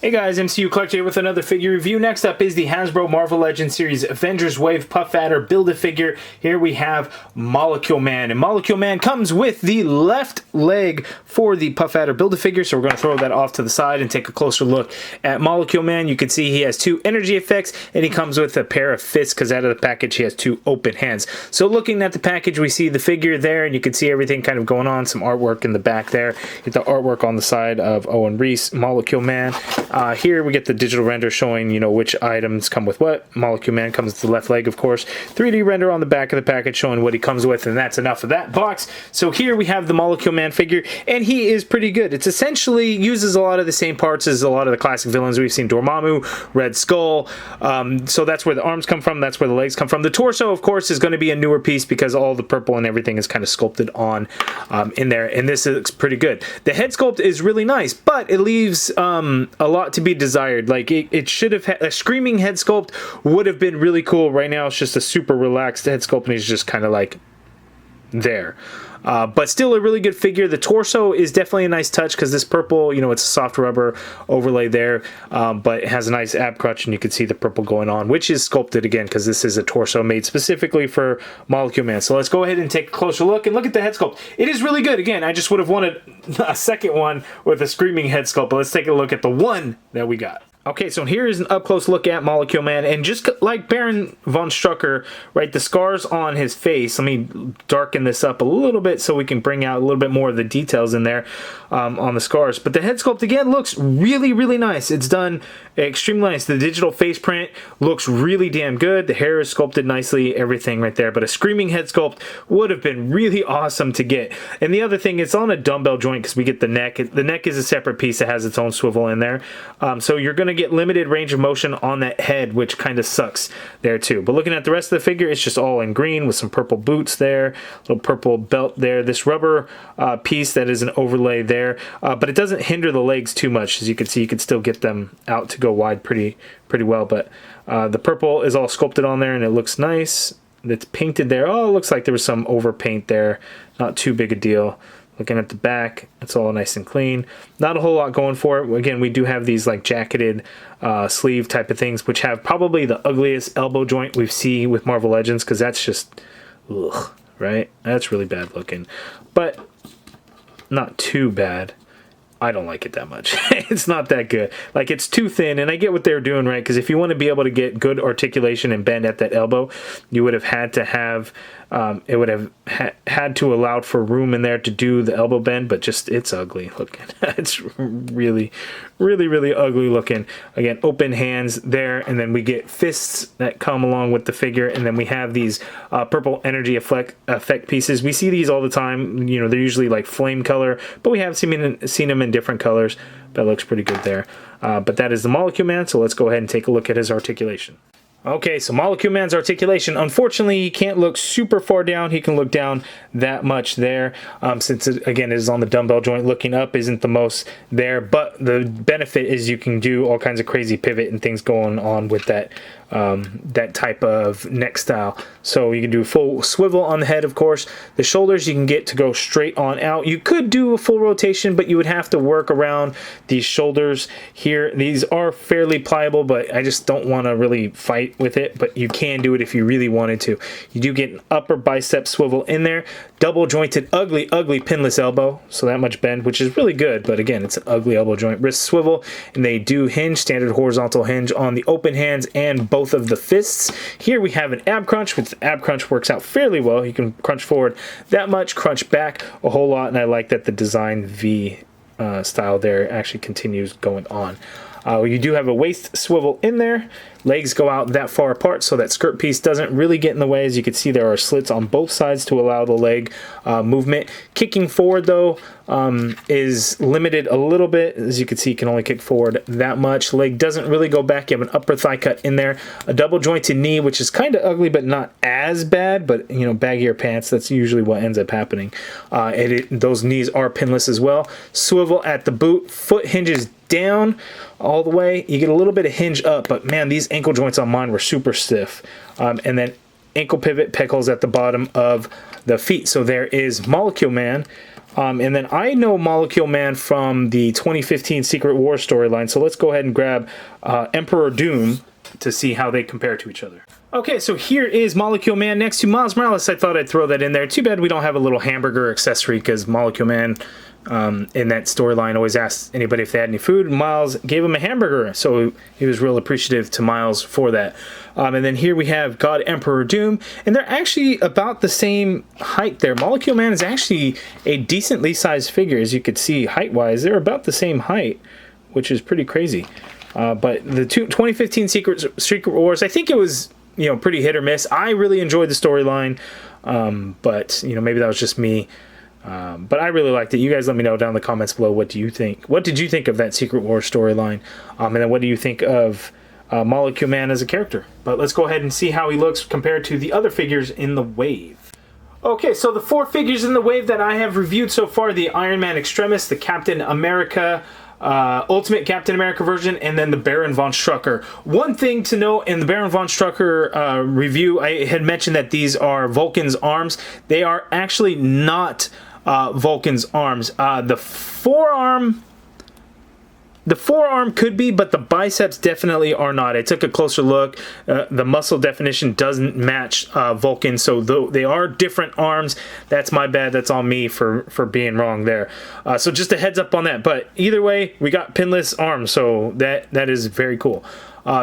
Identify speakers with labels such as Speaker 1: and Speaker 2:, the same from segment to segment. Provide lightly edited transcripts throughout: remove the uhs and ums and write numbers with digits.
Speaker 1: Hey guys, MCU Collector here with another figure review. Next up is the Hasbro Marvel Legends series Avengers Wave Puff Adder Build-A-Figure. Here we have Molecule Man, and Molecule Man comes with the left leg for the Puff Adder Build-A-Figure, so we're going to throw that off to the side and take a closer look at Molecule Man. You can see he has two energy effects, and he comes with a pair of fists because out of the package he has two open hands. So looking at the package, we see the figure there, and you can see everything kind of going on, some artwork in the back there. Get the artwork on the side of Owen Reese, Molecule Man. Here we get the digital render showing, you know, which items come with what. Molecule Man comes with the left leg, of course. 3D render on the back of the package showing what he comes with, and that's enough of that box. So here we have the Molecule Man figure, and he is pretty good. It's essentially uses a lot of the same parts as a lot of the classic villains we've seen. Dormammu, Red Skull. So that's where the arms come from. That's where the legs come from. The torso, of course, is going to be a newer piece because all the purple and everything is kind of sculpted on in there, and this looks pretty good. The head sculpt is really nice, but it leaves a lot to be desired. Like it should have had a screaming head sculpt would have been really cool. Right now it's just a super relaxed head sculpt and he's just kind of like there. But still a really good figure. The torso is definitely a nice touch because this purple, you know, it's a soft rubber overlay there, but it has a nice ab crutch and you can see the purple going on, which is sculpted again because this is a torso made specifically for Molecule Man. So let's go ahead and take a closer look and look at the head sculpt. It is really good. Again, I just would have wanted a second one with a screaming head sculpt, but let's take a look at the one that we got. Okay, so here is an up-close look at Molecule Man, and just like Baron von Strucker, right, the scars on his face, let me darken this up a little bit so we can bring out a little bit more of the details in there on the scars. But the head sculpt, again, looks really, really nice. It's done extremely nice. The digital face print looks really damn good. The hair is sculpted nicely, everything right there. But a screaming head sculpt would have been really awesome to get. And the other thing, it's on a dumbbell joint because we get the neck. The neck is a separate piece that has its own swivel in there. So you're going to get limited range of motion on that head, which kind of sucks there too. But looking at the rest of the figure, it's just all in green with some purple boots there, little purple belt there, this rubber piece that is an overlay there, but it doesn't hinder the legs too much. As you can see, you can still get them out to go wide pretty well, but the purple is all sculpted on there and it looks nice. It's painted there. Oh, it looks like there was some overpaint there. Not too big a deal. Looking at the back, it's all nice and clean. Not a whole lot going for it. Again, we do have these like jacketed sleeve type of things, which have probably the ugliest elbow joint we've seen with Marvel Legends, because that's just, ugh, right? That's really bad looking, but not too bad. I don't like it that much. It's not that good. Like, it's too thin, and I get what they're doing, right? Because if you want to be able to get good articulation and bend at that elbow, you would have had to have, it would have had to allow for room in there to do the elbow bend, but just, it's ugly looking. It's really, really, really ugly looking. Again, open hands there, and then we get fists that come along with the figure, and then we have these purple energy effect pieces. We see these all the time. You know, they're usually like flame color, but we have seen them in different colors. That looks pretty good there. But that is the Molecule Man, so let's go ahead and take a look at his articulation. Okay, so Molecule Man's articulation, unfortunately, he can't look super far down. He can look down that much there, since, again, it is on the dumbbell joint. Looking up isn't the most there, but the benefit is you can do all kinds of crazy pivot and things going on with that that type of neck style. So you can do a full swivel on the head, of course. The shoulders you can get to go straight on out. You could do a full rotation, but you would have to work around these shoulders here. These are fairly pliable, but I just don't want to really fight with it, but you can do it if you really wanted to. You do get an upper bicep swivel in there. Double jointed, ugly pinless elbow, so that much bend, which is really good, but again, it's an ugly elbow joint. Wrist swivel, and they do hinge, standard horizontal hinge on the open hands and both of the fists. Here we have an ab crunch, which the ab crunch works out fairly well. You can crunch forward that much, crunch back a whole lot, and I like that the design V style there actually continues going on. You do have a waist swivel in there. Legs go out that far apart so that skirt piece doesn't really get in the way. As you can see, there are slits on both sides to allow the leg movement. Kicking forward, though, is limited a little bit. As you can see, you can only kick forward that much. Leg doesn't really go back. You have an upper thigh cut in there. A double jointed knee, which is kind of ugly, but not as bad. But, you know, baggier pants, that's usually what ends up happening. Those knees are pinless as well. Swivel at the boot. Foot hinges down all the way. You get a little bit of hinge up, but man, these ankle joints on mine were super stiff. And then ankle pivot, peg holes at the bottom of the feet. So there is Molecule Man. And then I know Molecule Man from the 2015 Secret War storyline. So let's go ahead and grab Emperor Doom to see how they compare to each other. Okay, so here is Molecule Man next to Miles Morales. I thought I'd throw that in there. Too bad we don't have a little hamburger accessory, because Molecule Man in that storyline always asked anybody if they had any food, and Miles gave him a hamburger, so he was real appreciative to Miles for that. And then here we have God Emperor Doom, and they're actually about the same height there. Molecule Man is actually a decently sized figure, as you could see height-wise. They're about the same height, which is pretty crazy. But the 2015 Secret Wars, I think it was, you know, pretty hit or miss. I really enjoyed the storyline, but, you know, maybe that was just me. But I really liked it. You guys let me know down in the comments below, what do you think? What did you think of that Secret Wars storyline? And then what do you think of Molecule Man as a character? But let's go ahead and see how he looks compared to the other figures in the wave. Okay, so the 4 figures in the wave that I have reviewed so far: the Iron Man Extremis, the Captain America Ultimate Captain America version, and then the Baron von Strucker. One thing to note in the Baron von Strucker review, I had mentioned that these are Vulcan's arms. They are actually not Vulcan's arms. The forearm could be, but the biceps definitely are not. I took a closer look. The muscle definition doesn't match Vulcan, so they are different arms. That's my bad. That's on me for being wrong there. So just a heads up on that. But either way, we got pinless arms, so that is very cool.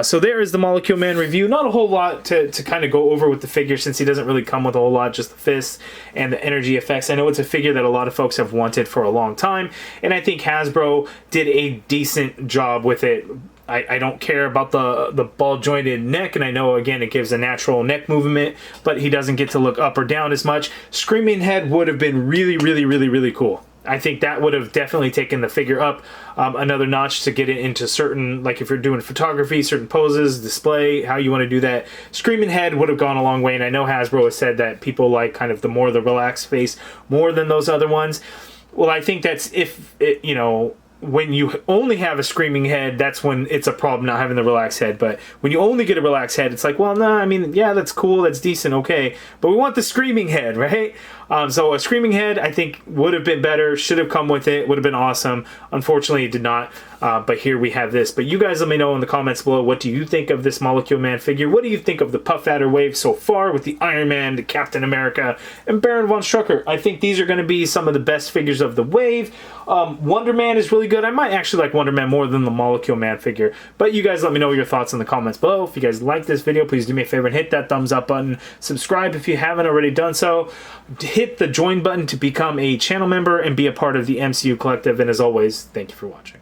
Speaker 1: So there is the Molecule Man review. Not a whole lot to kind of go over with the figure, since he doesn't really come with a whole lot, just the fists and the energy effects. I know it's a figure that a lot of folks have wanted for a long time, and I think Hasbro did a decent job with it. I don't care about the ball-jointed neck, and I know, again, it gives a natural neck movement, but he doesn't get to look up or down as much. Screaming Head would have been really, really, really, really cool. I think that would have definitely taken the figure up another notch to get it into certain, like if you're doing photography, certain poses, display, how you want to do that. Screaming Head would have gone a long way, and I know Hasbro has said that people like kind of the relaxed face more than those other ones. Well, I think that's if it, you know, when you only have a screaming head, that's when it's a problem not having the relaxed head. But when you only get a relaxed head, it's like, well, no, I mean, yeah, that's cool, that's decent, okay, but we want the screaming head, right? So a screaming head, I think, would have been better, should have come with it, would have been awesome. Unfortunately, it did not. But here we have this. But you guys let me know in the comments below, what do you think of this Molecule Man figure? What do you think of the Puff Adder wave so far with the Iron Man, the Captain America, and Baron von Strucker? I think these are going to be some of the best figures of the wave. Wonder Man is really good. I might actually like Wonder Man more than the Molecule Man figure. But you guys let me know your thoughts in the comments below. If you guys like this video, please do me a favor and hit that thumbs up button. Subscribe if you haven't already done so. Hit the join button to become a channel member and be a part of the MCU Collective. And as always, thank you for watching.